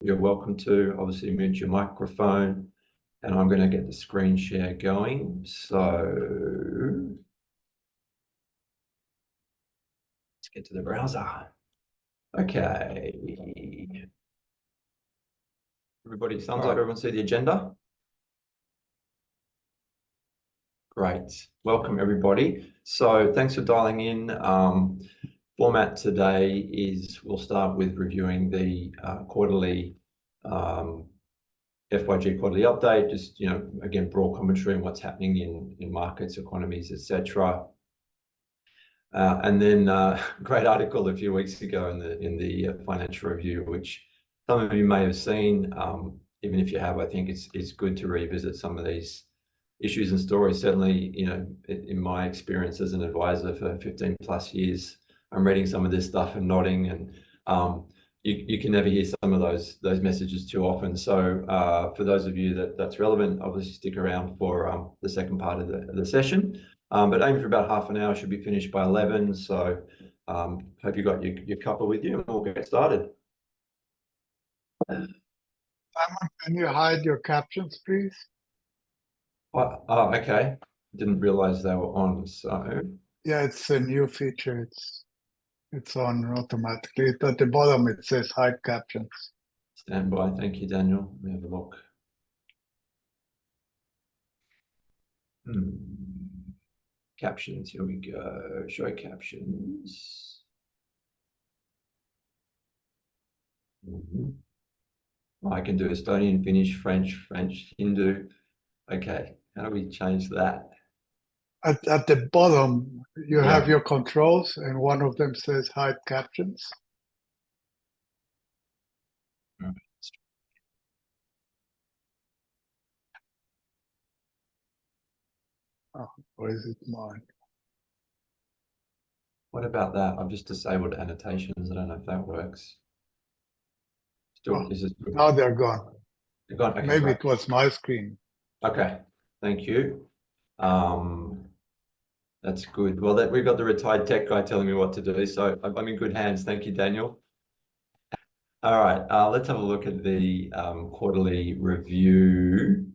you're welcome to. Obviously, mute your microphone, and I'm going to get the screen share going. So let's get to the browser. Okay. Everybody, sounds like everyone see the agenda? Great. Welcome, everybody. So thanks for dialing in. Format today is we'll start with reviewing the quarterly FYG quarterly update, just, again, broad commentary on what's happening in markets, economies, etc. And then great article a few weeks ago in the Financial Review, which some of you may have seen. Even if you have, I think it's good to revisit some of these issues and stories. Certainly, in my experience as an advisor for 15 plus years, I'm reading some of this stuff and nodding, and you can never hear some of those messages too often. So for those of you that's relevant, obviously stick around for the second part of the session. But aim for about half an hour, should be finished by 11. So hope you got your cuppa with you, and we'll get started. Simon, can you hide your captions, please? Oh, okay. Didn't realize they were on. So yeah, it's a new feature. It's on automatically. At the bottom it says hide captions. Stand by. Thank you, Daniel. Let me have a look. Captions. Here we go. Show captions. I can do Estonian, Finnish, French, Hindu. Okay. How do we change that? At the bottom, you have your controls, and one of them says hide captions. Oh, or is it mine? What about that? I've just disabled annotations. I don't know if that works. Still, now they're gone. They're gone. Okay, maybe great. It was my screen. Okay, thank you. That's good. Well, we've got the retired tech guy telling me what to do, so I'm in good hands. Thank you, Daniel. All right, let's have a look at the quarterly review.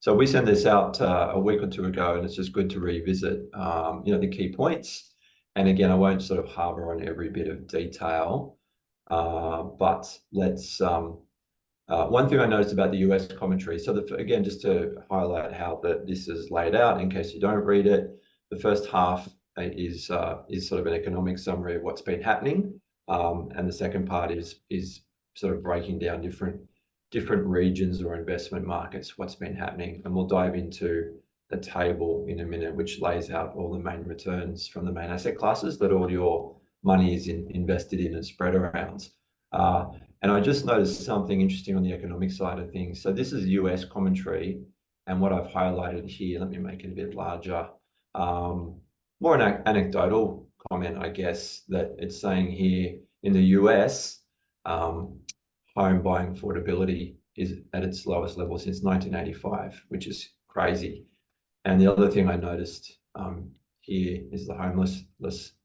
So we sent this out a week or two ago, and it's just good to revisit, the key points. And again, I won't sort of harbour on every bit of detail, but let's. One thing I noticed about the US commentary. So again, just to highlight how this is laid out, in case you don't read it, the first half is sort of an economic summary of what's been happening, and the second part is sort of breaking down different regions or investment markets, what's been happening. And we'll dive into the table in a minute, which lays out all the main returns from the main asset classes that all your money is invested in and spread around. And I just noticed something interesting on the economic side of things. So this is US commentary, and what I've highlighted here, let me make it a bit larger, more an anecdotal comment, I guess, that it's saying here in the US, home buying affordability is at its lowest level since 1985, which is crazy. And the other thing I noticed here is the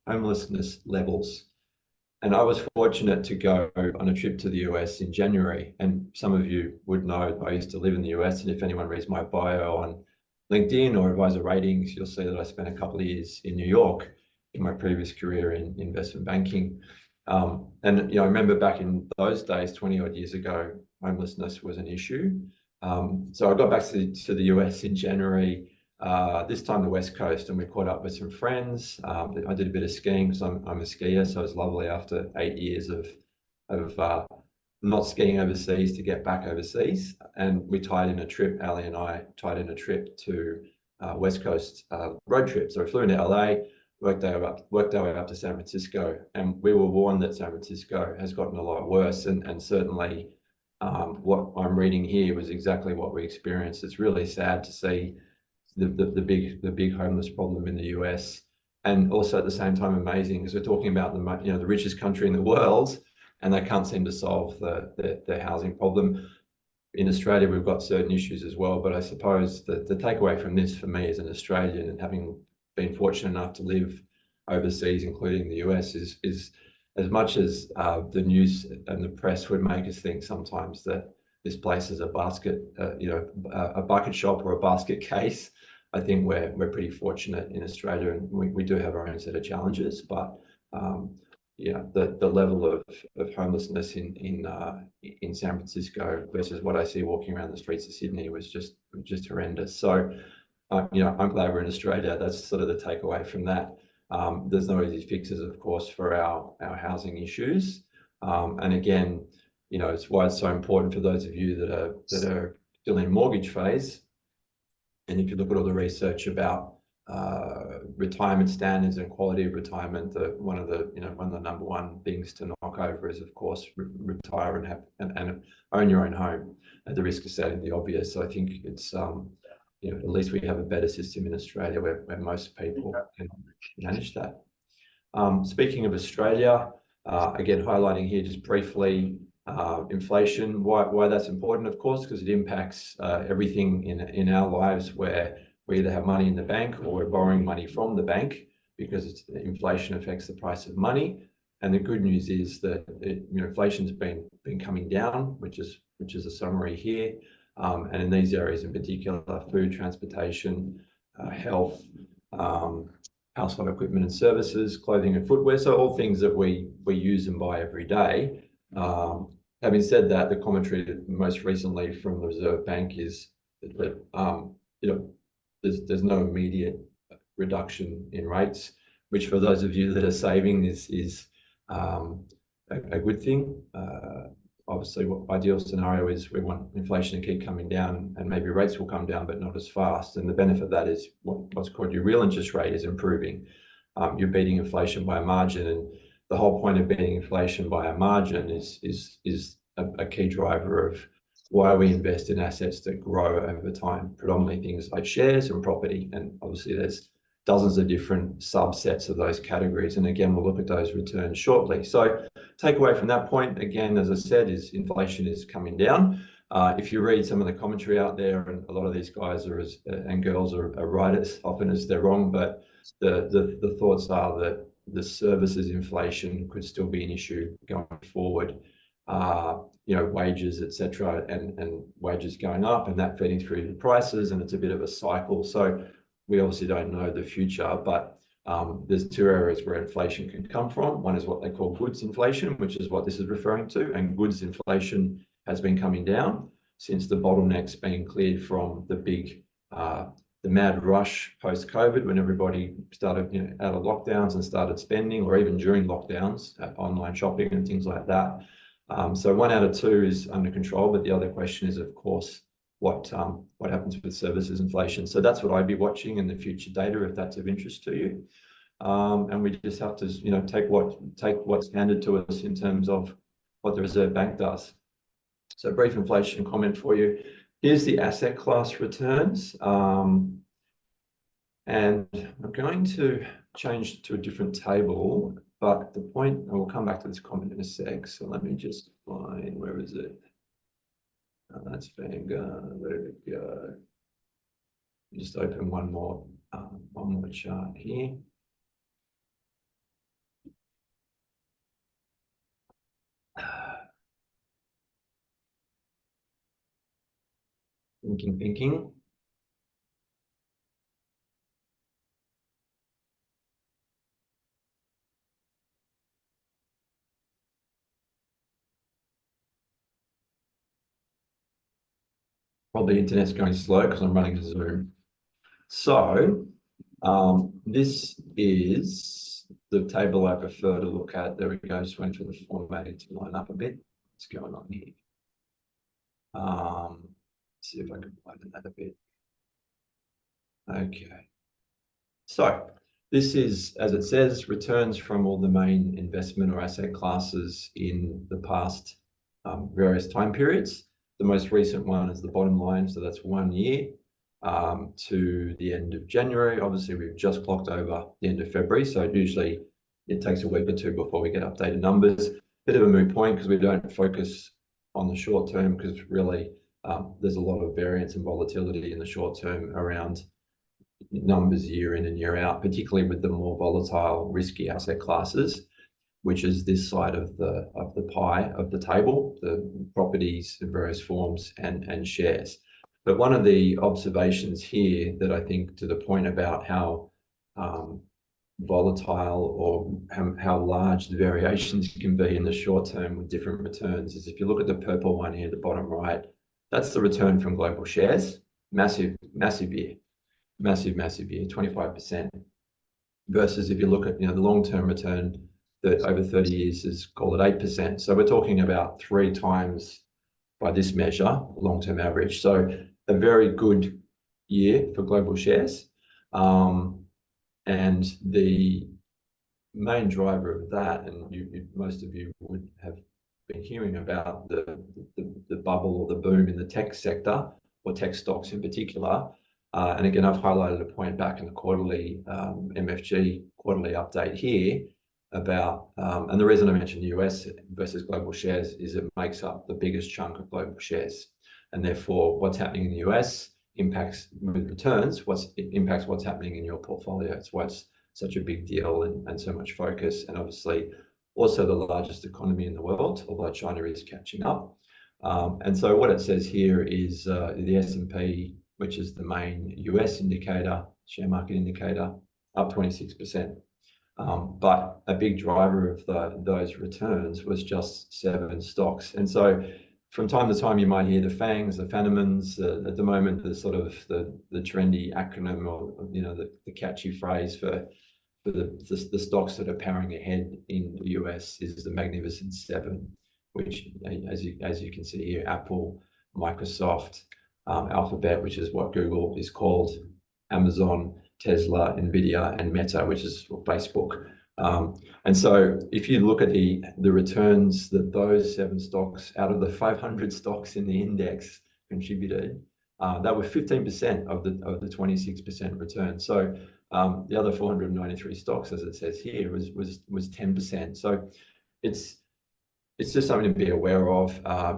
homelessness levels. And I was fortunate to go on a trip to the US in January. And some of you would know I used to live in the US. And if anyone reads my bio on LinkedIn or Advisor Ratings, you'll see that I spent a couple of years in New York in my previous career in investment banking. And I remember back in those days, 20 odd years ago, homelessness was an issue. So I got back to the US in January, this time the West Coast, and we caught up with some friends. I did a bit of skiing because I'm a skier, so it was lovely after 8 years of not skiing overseas to get back overseas. And we tied in a trip, Ali and I tied in a trip to West Coast road trip. So we flew into LA, worked our way up to San Francisco, and we were warned that San Francisco has gotten a lot worse, and certainly what I'm reading here was exactly what we experienced. It's really sad to see the big homeless problem in the US, and also at the same time amazing because we're talking about the richest country in the world, and they can't seem to solve the housing problem. In Australia, we've got certain issues as well, but I suppose the takeaway from this for me as an Australian, and having been fortunate enough to live overseas, including the US, is as much as the news and the press would make us think sometimes that this place is a basket, a bucket shop or a basket case, I think we're pretty fortunate in Australia, and we do have our own set of challenges. But yeah, the level of homelessness in San Francisco versus what I see walking around the streets of Sydney was just horrendous. So I'm glad we're in Australia. That's sort of the takeaway from that. There's no easy fixes, of course, for our housing issues. And again, it's why it's so important for those of you that are still in mortgage phase. And if you look at all the research about retirement standards and quality of retirement, one of the number one things to knock over is, of course, retire and own your own home at the risk of stating the obvious. So I think it's at least we have a better system in Australia where most people can manage that. Speaking of Australia, again, highlighting here just briefly inflation, why that's important, of course, because it impacts everything in our lives, where we either have money in the bank or we're borrowing money from the bank, because inflation affects the price of money. And the good news is that inflation's been coming down, which is a summary here. And in these areas in particular, food, transportation, health, household equipment and services, clothing and footwear, so all things that we use and buy every day. Having said that, the commentary most recently from the Reserve Bank is that there's no immediate reduction in rates, which for those of you that are saving is a good thing. Obviously, what ideal scenario is we want inflation to keep coming down, and maybe rates will come down, but not as fast. And the benefit of that is what's called your real interest rate is improving. You're beating inflation by a margin, and the whole point of beating inflation by a margin is a key driver of why we invest in assets that grow over time, predominantly things like shares and property. And obviously, there's dozens of different subsets of those categories. And again, we'll look at those returns shortly. So takeaway from that point, again, as I said, is inflation is coming down. If you read some of the commentary out there, and a lot of these guys and girls are right as often as they're wrong, but the thoughts are that the services inflation could still be an issue going forward. Wages, etc., and wages going up, and that feeding through the prices, and it's a bit of a cycle. So we obviously don't know the future, but there's two areas where inflation can come from. One is what they call goods inflation, which is what this is referring to, and goods inflation has been coming down since the bottlenecks being cleared from the mad rush post-COVID, when everybody started out of lockdowns and started spending, or even during lockdowns, online shopping and things like that. So 1 out of 2 is under control, but the other question is, of course, what happens with services inflation. So that's what I'd be watching in the future data, if that's of interest to you. And we just have to take what's handed to us in terms of what the Reserve Bank does. So brief inflation comment for you. Here's the asset class returns. And I'm going to change to a different table, but the point, and we'll come back to this comment in a sec. So let me just find, where is it? That's Vanguard. Where did it go? Just open one more chart here. Thinking. Probably the internet's going slow because I'm running a Zoom. So this is the table I prefer to look at. There we go. Just waiting for the formatting to line up a bit. What's going on here? See if I can widen that a bit. Okay. So this is, as it says, returns from all the main investment or asset classes in the past various time periods. The most recent one is the bottom line, so that's 1 year to the end of January. Obviously, we've just clocked over the end of February, so usually it takes a week or two before we get updated numbers. Bit of a moot point because we don't focus on the short term, because really there's a lot of variance and volatility in the short term around numbers year in and year out, particularly with the more volatile, risky asset classes. which is this side of the pie of the table, the properties in various forms and shares. But one of the observations here that I think to the point about how volatile or how large the variations can be in the short term with different returns is if you look at the purple one here, the bottom right, that's the return from global shares. Massive year, massive year, 25%. Versus if you look at the long-term return that over 30 years is called it 8%. So we're talking about 3 times by this measure, long-term average. So a very good year for global shares. And the main driver of that, and most of you would have been hearing about the bubble or the boom in the tech sector, or tech stocks in particular. And again, I've highlighted a point back in the quarterly MFG quarterly update here about, and the reason I mentioned the US versus global shares is it makes up the biggest chunk of global shares. And therefore, what's happening in the US impacts with returns, it impacts what's happening in your portfolio. It's why it's such a big deal and so much focus. And obviously, also the largest economy in the world, although China is catching up. And so what it says here is the S&P, which is the main US indicator, share market indicator, up 26%. But a big driver of those returns was just 7 stocks. And so from time to time, you might hear the FANGs, the Fennemans, at the moment, the sort of the trendy acronym or, the catchy phrase for the stocks that are powering ahead in the US is the Magnificent Seven, which, as you can see here, Apple, Microsoft, Alphabet, which is what Google is called, Amazon, Tesla, Nvidia, and Meta, which is Facebook. And so if you look at the returns that those 7 stocks out of the 500 stocks in the index contributed, that were 15% of the 26% return. So the other 493 stocks, as it says here, was 10%. So it's just something to be aware of.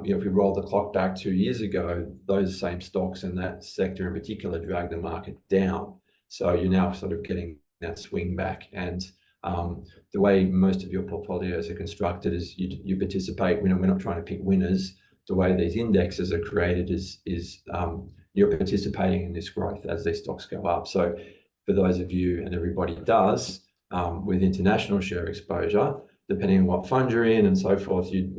If we roll the clock back 2 years ago, those same stocks and that sector in particular dragged the market down. So you're now sort of getting that swing back. And the way most of your portfolios are constructed is you participate. We're not trying to pick winners. The way these indexes are created is you're participating in this growth as these stocks go up. So for those of you, and everybody does, with international share exposure, depending on what fund you're in and so forth, you'd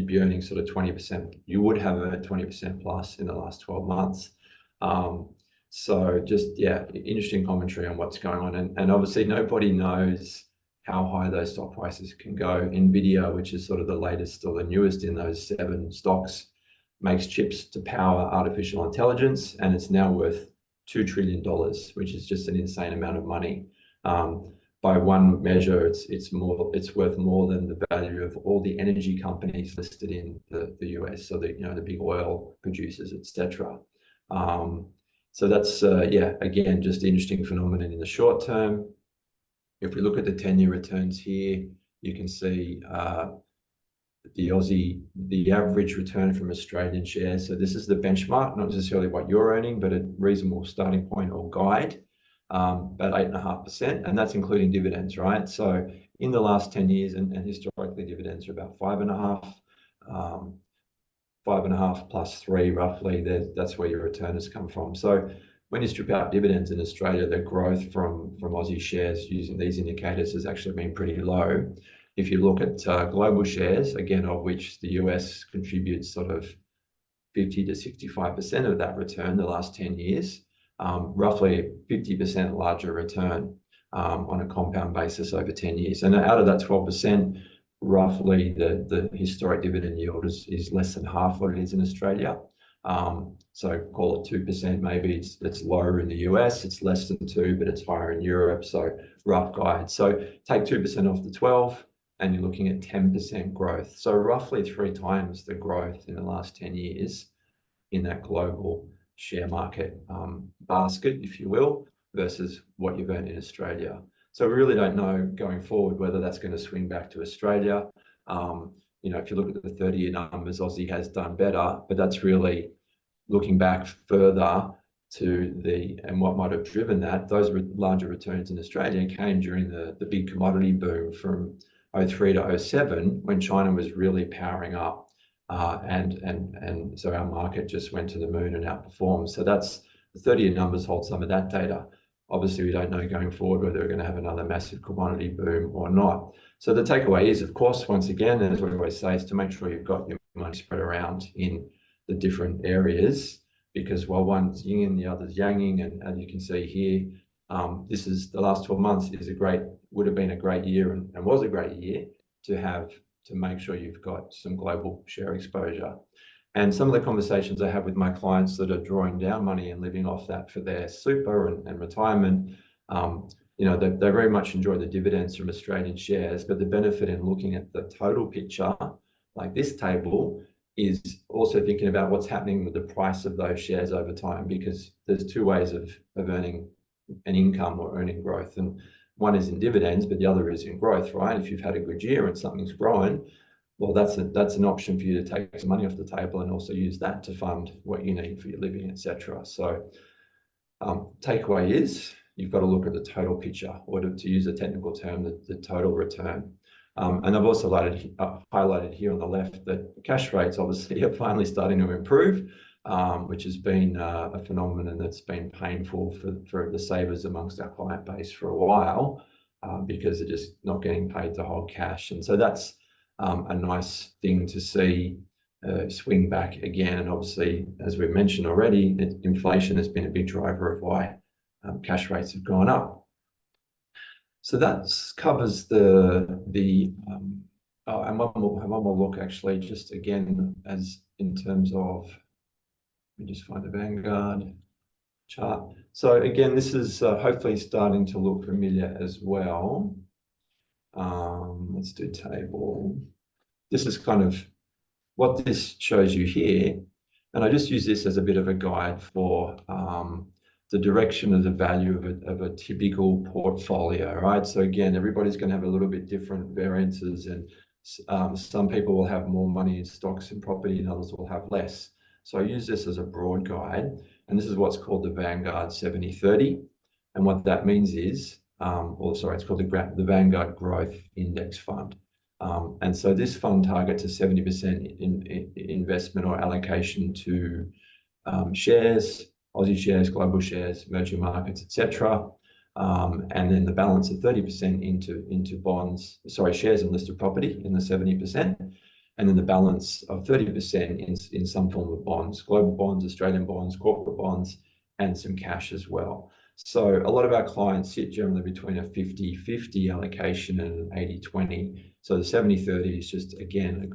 be earning sort of 20%. You would have earned 20% plus in the last 12 months. So just, interesting commentary on what's going on. And obviously nobody knows how high those stock prices can go. Nvidia, which is sort of the latest or the newest in those 7 stocks, makes chips to power artificial intelligence, and it's now worth $2 trillion, which is just an insane amount of money. By one measure, it's worth more than the value of all the energy companies listed in the US, so the big oil producers, etc. So that's again, just an interesting phenomenon in the short term. If we look at the 10-year returns here, you can see the average return from Australian shares. So this is the benchmark, not necessarily what you're earning, but a reasonable starting point or guide. About 8.5%, and that's including dividends, right? So in the last 10 years, and historically dividends are about 5.5, 5.5 plus 3 roughly. That's where your return has come from. So when you strip out dividends in Australia, the growth from Aussie shares using these indicators has actually been pretty low. If you look at global shares, again, of which the US contributes sort of 50 to 65% of that return the last 10 years, roughly 50% larger return on a compound basis over 10 years. And out of that 12%, roughly the historic dividend yield is less than half what it is in Australia. So call it 2%, maybe it's lower in the US, it's less than 2, but it's higher in Europe. So rough guide. So take 2% off the 12 and you're looking at 10% growth. So roughly 3 times the growth in the last 10 years in that global share market basket, if you will, versus what you've earned in Australia. So we really don't know going forward whether that's going to swing back to Australia. If you look at the 30-year numbers, Aussie has done better, but that's really looking back further to and what might have driven that. Those larger returns in Australia came during the big commodity boom from 03 to 07 when China was really powering up. And so our market just went to the moon and outperformed. So that's the 30-year numbers hold some of that data. Obviously, we don't know going forward whether we're going to have another massive commodity boom or not. So the takeaway is, of course, once again, as we always say, is to make sure you've got your money spread around in the different areas, because while one's yin and the other's yanging, and as you can see here, this is the last 12 months would have been a great year and was a great year to make sure you've got some global share exposure. And some of the conversations I have with my clients that are drawing down money and living off that for their super and retirement, they very much enjoy the dividends from Australian shares, but the benefit in looking at the total picture, like this table, is also thinking about what's happening with the price of those shares over time, because there's two ways of earning an income or earning growth. And one is in dividends, but the other is in growth, right? If you've had a good year and something's growing, well, that's an option for you to take some money off the table and also use that to fund what you need for your living, etc. So takeaway is you've got to look at the total picture, or to use a technical term, the total return. And I've also highlighted here on the left that cash rates obviously are finally starting to improve, which has been a phenomenon that's been painful for the savers amongst our client base for a while, because they're just not getting paid to hold cash. And so that's a nice thing to see swing back again. And obviously, as we've mentioned already, inflation has been a big driver of why cash rates have gone up. So that covers and one more look actually, just again, as in terms of, let me just find the Vanguard chart. So again, this is hopefully starting to look familiar as well. Let's do table. This is kind of what this shows you here. And I just use this as a bit of a guide for the direction of the value of a typical portfolio, right? So again, everybody's going to have a little bit different variances, and some people will have more money in stocks and property and others will have less. So I use this as a broad guide, and this is what's called the Vanguard 70/30. And what that means is, it's called the Vanguard Growth Index Fund. And so this fund targets a 70% investment or allocation to shares, Aussie shares, global shares, emerging markets, etc. And then the balance of 30% into bonds, shares and listed property in the 70%. And then the balance of 30% in some form of bonds, global bonds, Australian bonds, corporate bonds, and some cash as well. So a lot of our clients sit generally between a 50/50 allocation and an 80/20. So the 70/30 is just, again,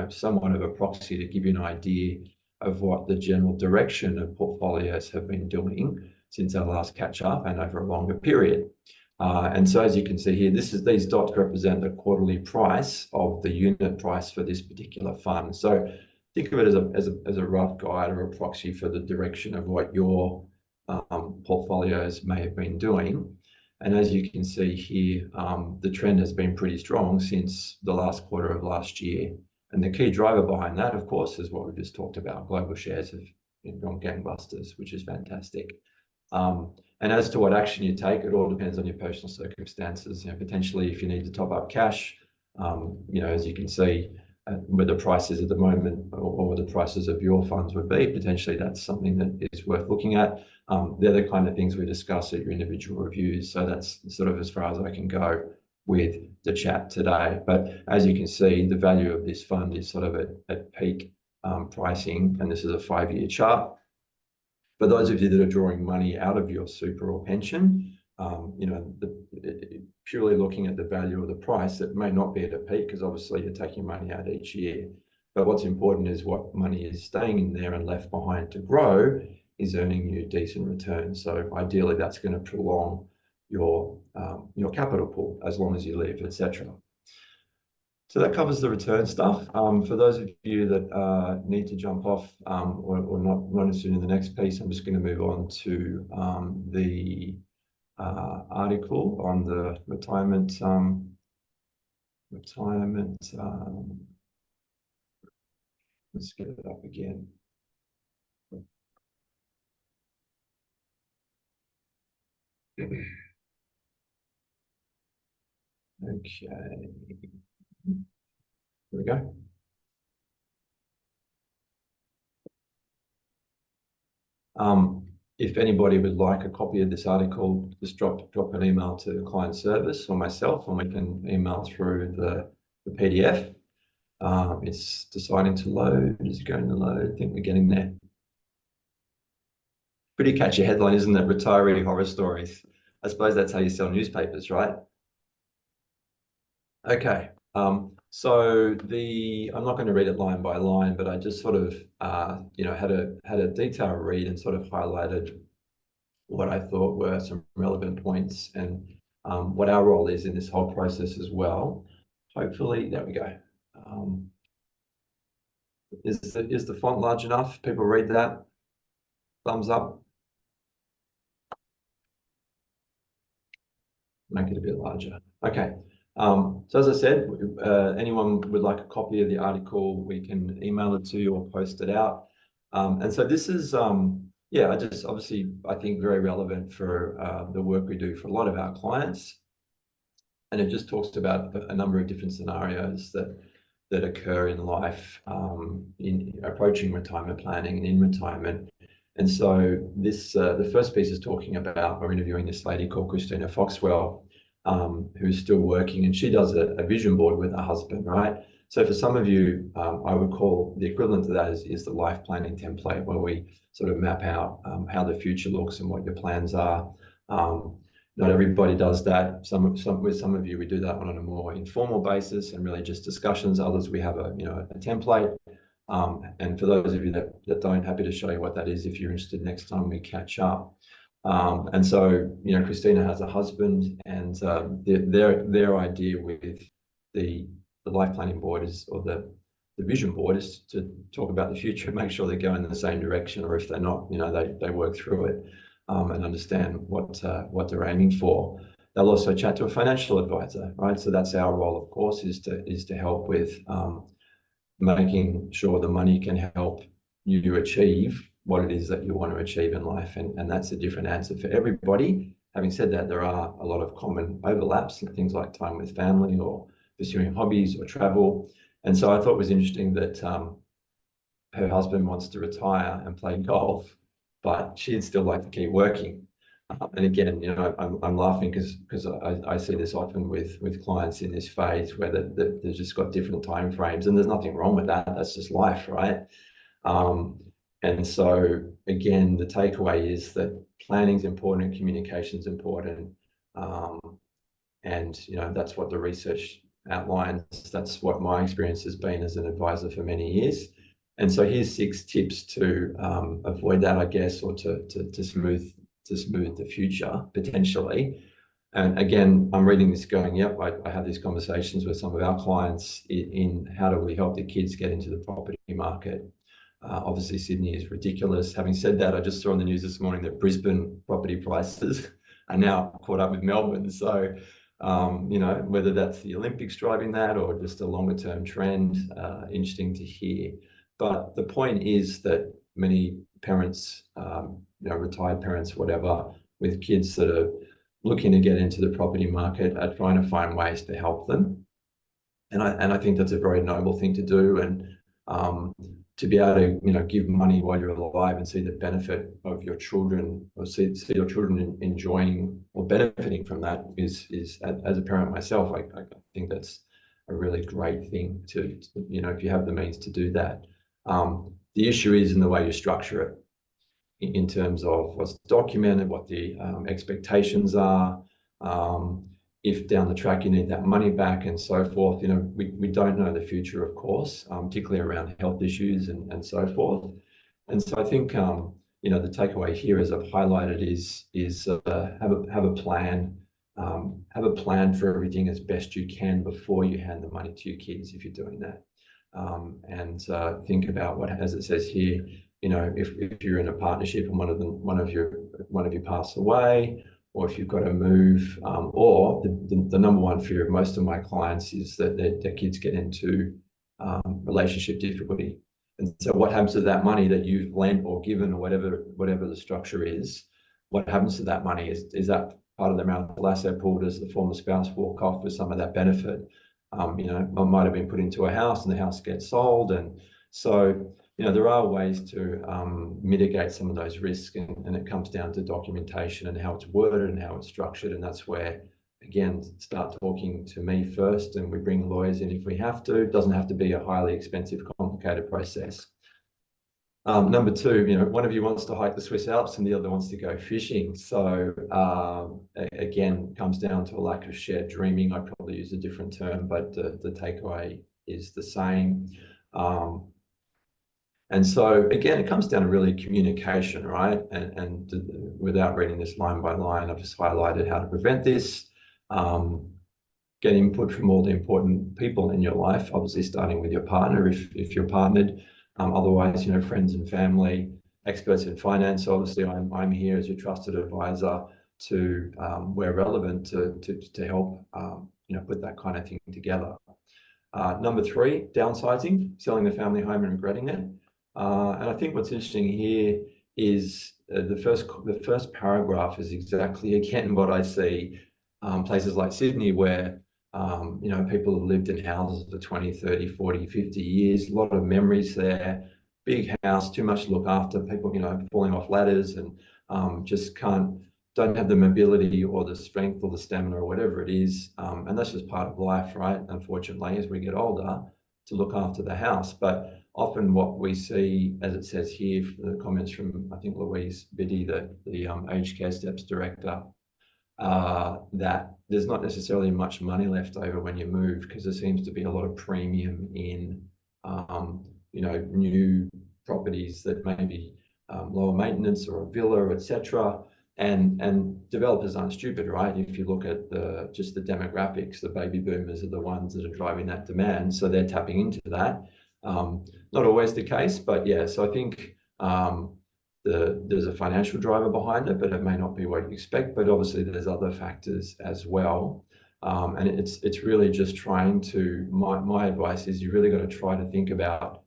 somewhat of a proxy to give you an idea of what the general direction of portfolios have been doing since our last catch up and over a longer period. And so as you can see here, these dots represent the quarterly price of the unit price for this particular fund. So think of it as a rough guide or a proxy for the direction of what your portfolios may have been doing. And as you can see here, the trend has been pretty strong since the last quarter of last year. And the key driver behind that, of course, is what we just talked about. Global shares have gone gangbusters, which is fantastic. And as to what action you take, it all depends on your personal circumstances. Potentially, if you need to top up cash, as you can see, where the price is at the moment, or where the prices of your funds would be, potentially that's something that is worth looking at. They're the kind of things we discuss at your individual reviews. So that's sort of as far as I can go with the chat today. But as you can see, the value of this fund is sort of at peak pricing, and this is a 5-year chart. For those of you that are drawing money out of your super or pension, purely looking at the value of the price, it may not be at a peak because obviously you're taking money out each year. But what's important is what money is staying in there and left behind to grow is earning you decent returns. So ideally, that's going to prolong your capital pool as long as you live, etc. So that covers the return stuff. For those of you that need to jump off or not interested in the next piece, I'm just going to move on to the article on the retirement. Let's get it up again. Okay. There we go. If anybody would like a copy of this article, just drop an email to client service or myself, and we can email through the PDF. It's deciding to load. Is it going to load? I think we're getting there. Pretty catchy headline, isn't it? Retiree horror stories. I suppose that's how you sell newspapers, right? Okay. So I'm not going to read it line by line, but I just sort of had a detailed read and sort of highlighted what I thought were some relevant points and what our role is in this whole process as well. Hopefully, there we go. Is the font large enough? People read that? Thumbs up. Make it a bit larger. Okay. So as I said, anyone would like a copy of the article, we can email it to you or post it out. And so this is, I just obviously, I think very relevant for the work we do for a lot of our clients. And it just talks about a number of different scenarios that occur in life, in approaching retirement planning and in retirement. And so this, the first piece is talking about, we're interviewing this lady called Christina Foxwell, who's still working, and she does a vision board with her husband, right? So for some of you, I would call the equivalent to that is the life planning template, where we sort of map out how the future looks and what your plans are. Not everybody does that. With some of you, we do that on a more informal basis and really just discussions. Others, we have a template. And for those of you that don't, happy to show you what that is if you're interested next time we catch up. And so, Christina has a husband, and their idea with the life planning board is, or the vision board is to talk about the future and make sure they're going in the same direction, or if they're not, they work through it and understand what they're aiming for. They'll also chat to a financial advisor, right? So that's our role, of course, is to help with making sure the money can help you achieve what it is that you want to achieve in life. And that's a different answer for everybody. Having said that, there are a lot of common overlaps in things like time with family or pursuing hobbies or travel. And so I thought it was interesting that her husband wants to retire and play golf, but she'd still like to keep working. And again, I'm laughing because I see this often with clients in this phase where they've just got different time frames, and there's nothing wrong with that. That's just life, right? And so again, the takeaway is that planning is important, communication is important, and that's what the research outlines. That's what my experience has been as an advisor for many years. And so here's 6 tips to avoid that, I guess, or to smooth the future potentially. And again, I'm reading this going, yep, I have these conversations with some of our clients in how do we help the kids get into the property market. Obviously, Sydney is ridiculous. Having said that, I just saw on the news this morning that Brisbane property prices are now caught up with Melbourne. So, whether that's the Olympics driving that or just a longer term trend, interesting to hear. But the point is that many parents, retired parents, whatever, with kids that are looking to get into the property market are trying to find ways to help them. And I think that's a very noble thing to do. And to be able to, give money while you're alive and see the benefit of your children, or see your children enjoying or benefiting from that is as a parent myself, I think that's a really great thing to if you have the means to do that. The issue is in the way you structure it, in terms of what's documented, what the expectations are, if down the track you need that money back and so forth. We don't know the future, of course, particularly around health issues and so forth. And so I think the takeaway here, as I've highlighted, is have a plan. Have a plan for everything as best you can before you hand the money to your kids, if you're doing that. And think about what, as it says here, if you're in a partnership and one of you pass away, or if you've got to move, or the number one fear of most of my clients is that their kids get into relationship difficulty. And so what happens to that money that you've lent or given, or whatever the structure is? What happens to that money? Is that part of the marital asset pool? Does the former spouse walk off with some of that benefit? might have been put into a house and the house gets sold. And so, there are ways to mitigate some of those risks, and it comes down to documentation and how it's worded and how it's structured. And that's where, again, start talking to me first, and we bring lawyers in if we have to. It doesn't have to be a highly expensive, complicated process. Number two, one of you wants to hike the Swiss Alps and the other wants to go fishing. So again, comes down to a lack of shared dreaming. I probably use a different term, but the takeaway is the same. And so again, it comes down to really communication, right? And without reading this line by line, I've just highlighted how to prevent this. Get input from all the important people in your life, obviously starting with your partner if you're partnered. Otherwise, friends and family, experts in finance. Obviously, I'm here as your trusted advisor to, where relevant, to help put that kind of thing together. Number three, downsizing, selling the family home and regretting it. And I think what's interesting here is the first paragraph is exactly again what I see places like Sydney where people have lived in houses for 20, 30, 40, 50 years, a lot of memories there, big house, too much to look after, people, falling off ladders and just don't have the mobility or the strength or the stamina or whatever it is. And that's just part of life, right? Unfortunately, as we get older, to look after the house. But often what we see, as it says here, the comments from, I think, Louise Biddy, the Aged Care Steps Director, that there's not necessarily much money left over when you move, because there seems to be a lot of premium in new properties that may be lower maintenance or a villa, etc. And developers aren't stupid, right? If you look at just the demographics, the baby boomers are the ones that are driving that demand, so they're tapping into that. Not always the case, but yeah. So I think there's a financial driver behind it, but it may not be what you expect. But obviously, there's other factors as well, and it's really just trying to. My advice is you really got to try to think about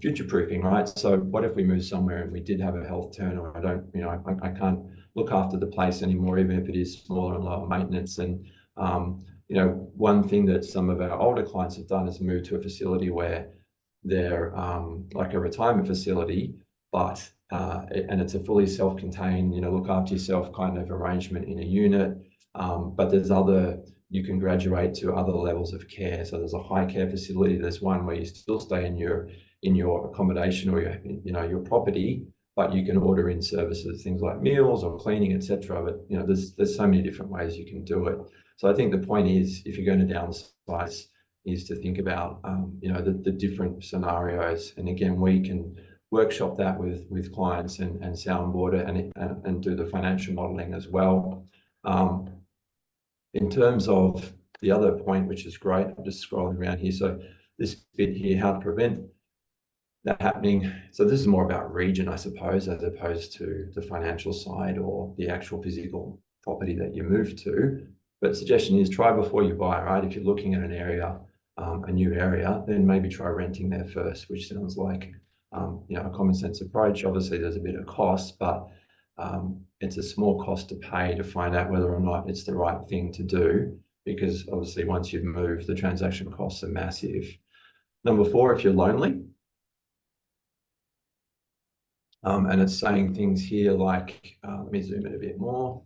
future proofing, right? So what if we move somewhere and we did have a health turn, or I can't look after the place anymore, even if it is smaller and lower maintenance. And one thing that some of our older clients have done is move to a facility where they're like a retirement facility, but and it's a fully self-contained, look after yourself kind of arrangement in a unit. But there's you can graduate to other levels of care. So there's a high care facility. There's one where you still stay in your accommodation or your property, but you can order in services, things like meals or cleaning, etc. But there's so many different ways you can do it. So I think the point is, if you're going to downsize, is to think about the different scenarios. And again, we can workshop that with clients and soundboard it and do the financial modeling as well. In terms of the other point, which is great, I'm just scrolling around here. So this bit here, how to prevent that happening. So this is more about region, I suppose, as opposed to the financial side or the actual physical property that you move to. But suggestion is try before you buy, right? If you're looking at an area, a new area, then maybe try renting there first, which sounds like a common sense approach. Obviously, there's a bit of cost, but it's a small cost to pay to find out whether or not it's the right thing to do, because obviously once you've moved, the transaction costs are massive. Number four, if you're lonely, and it's saying things here like, let me zoom in a bit more.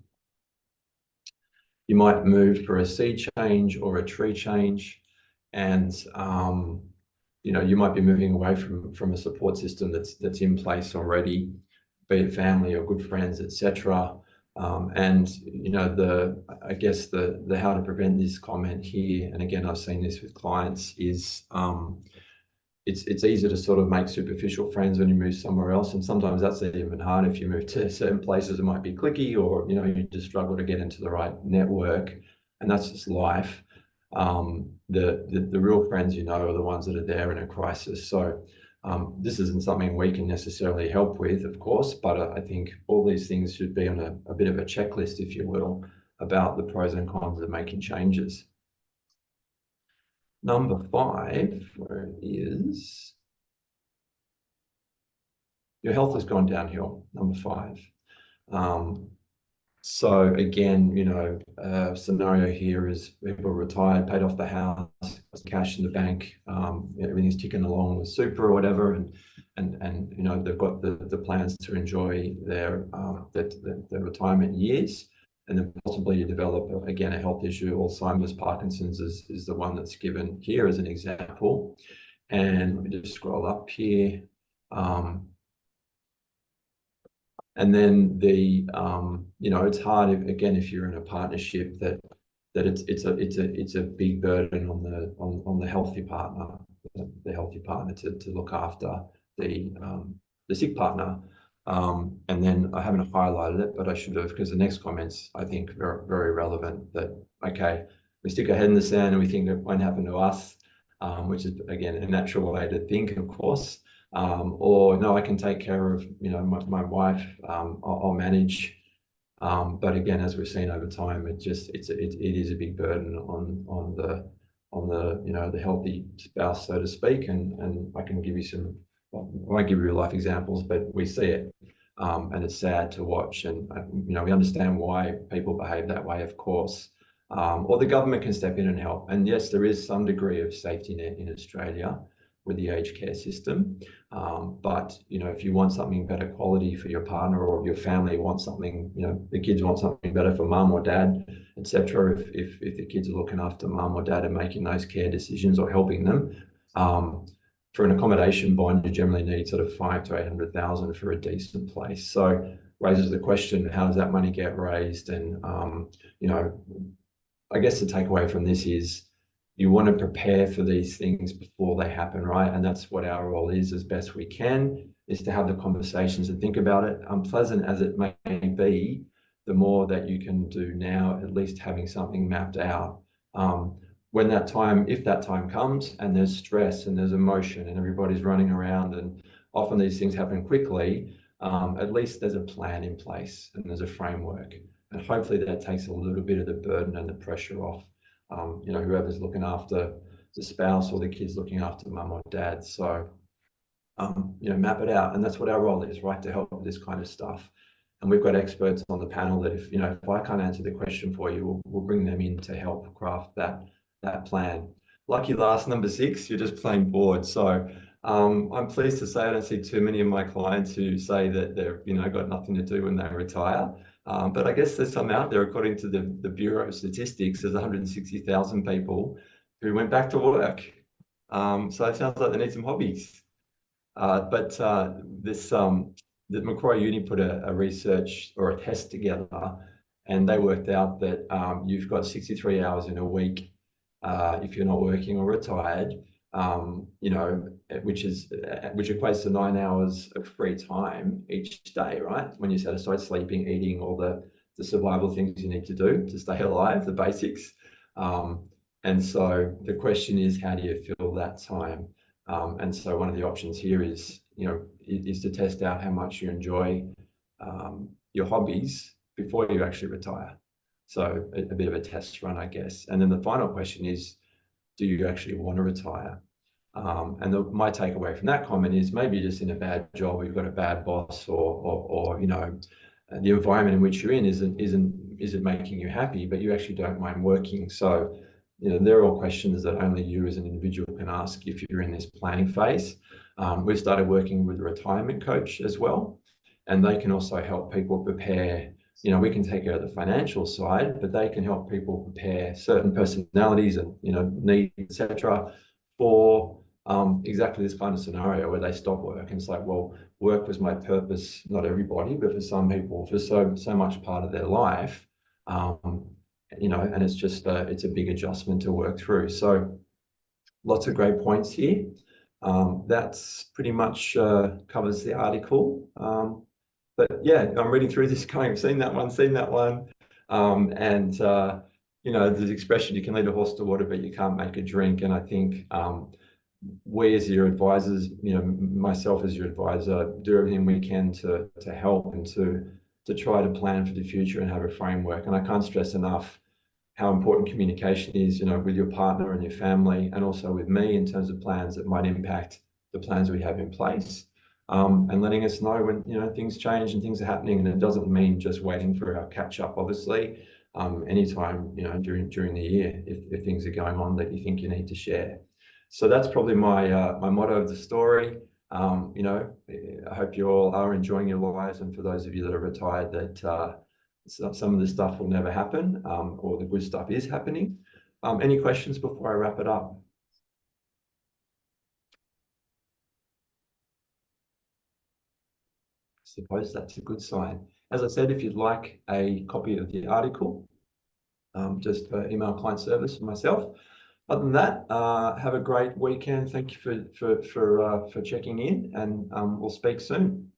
You might move for a sea change or a tree change, and you might be moving away from a support system that's in place already, be it family or good friends, etc. And I guess the how to prevent this comment here, and again, I've seen this with clients, is it's easy to sort of make superficial friends when you move somewhere else, and sometimes that's even hard. If you move to certain places, it might be cliquey, or you just struggle to get into the right network, and that's just life. The real friends are the ones that are there in a crisis. So this isn't something we can necessarily help with, of course, but I think all these things should be on a bit of a checklist, if you will, about the pros and cons of making changes. Number 5, where it is, your health has gone downhill. Number 5. So again, scenario here is people retired, paid off the house, cash in the bank, everything's ticking along with super or whatever, and they've got the plans to enjoy their retirement years, and then possibly you develop again a health issue. Alzheimer's, Parkinson's is the one that's given here as an example. And let me just scroll up here. And then it's hard if you're in a partnership that it's a big burden on the healthy partner, to look after the sick partner. And then I haven't highlighted it, but I should have, because the next comment's, I think, very, very relevant. That, okay, we stick our head in the sand and we think it won't happen to us, which is, again, a natural way to think, of course. Or no, I can take care of my wife. I'll manage. But again, as we've seen over time, it is a big burden on the healthy spouse, so to speak. And I can give you some. I won't give you real life examples, but we see it, and it's sad to watch. And we understand why people behave that way, of course. Or the government can step in and help. And yes, there is some degree of safety net in Australia with the aged care system. But if you want something better quality for your partner, or your family wants something, the kids want something better for mum or dad, etc. If the kids are looking after mum or dad and making those care decisions or helping them, for an accommodation bond, you generally need sort of 500,000 to 800,000 for a decent place. So raises the question, how does that money get raised? And I guess the takeaway from this is, you want to prepare for these things before they happen, right? And that's what our role is, as best we can, is to have the conversations and think about it. Unpleasant as it may be, the more that you can do now, at least having something mapped out. When that time, if that time comes, and there's stress and there's emotion and everybody's running around, and often these things happen quickly, at least there's a plan in place and there's a framework. And hopefully that takes a little bit of the burden and the pressure off whoever's looking after the spouse, or the kids looking after mum or dad. So, map it out. And that's what our role is, right? To help with this kind of stuff. And we've got experts on the panel that if I can't answer the question for you, we'll bring them in to help craft that plan. Lucky last, number 6, you're just plain bored. So I'm pleased to say I don't see too many of my clients who say that they've got nothing to do when they retire. But I guess there's some out there, according to the Bureau of Statistics, there's 160,000 people who went back to work. So it sounds like they need some hobbies. But the Macquarie Uni put a research or a test together, and they worked out that you've got 63 hours in a week if you're not working or retired, which equates to 9 hours of free time each day, right? When you set aside sleeping, eating, all the survival things you need to do to stay alive, the basics. And so the question is, how do you fill that time? And so one of the options here is to test out how much you enjoy your hobbies before you actually retire. So a bit of a test run, I guess. And then the final question is, do you actually want to retire? And my takeaway from that comment is, maybe you're just in a bad job, or you've got a bad boss, or the environment in which you're in isn't making you happy, but you actually don't mind working. So they're all questions that only you as an individual can ask if you're in this planning phase. We've started working with a retirement coach as well, and they can also help people prepare. We can take care of the financial side, but they can help people prepare certain personalities and needs, etc., for exactly this kind of scenario where they stop work. And it's like, well, work was my purpose, not everybody, but for some people, for so much part of their life, and it's just it's a big adjustment to work through. So lots of great points here. That's pretty much covers the article. But yeah, I'm reading through this going, I've seen that one. There's expression, you can lead a horse to water, but you can't make a drink. And I think we as your advisors, myself as your advisor, do everything we can to help and to try to plan for the future and have a framework. And I can't stress enough how important communication is, with your partner and your family, and also with me in terms of plans that might impact the plans we have in place. and letting us know when, you know, things change and things are happening. And it doesn't mean just waiting for our catch up, obviously. Anytime, you know, during the year, if things are going on that you think you need to share. So that's probably my my motto of the story. You know, I hope you all are enjoying your lives, and for those of you that are retired, that some of the stuff will never happen, or the good stuff is happening. Any questions before I wrap it up? I suppose that's a good sign. As I said, if you'd like a copy of the article, just email client service for myself. Other than that, have a great weekend. Thank you for checking in, and we'll speak soon.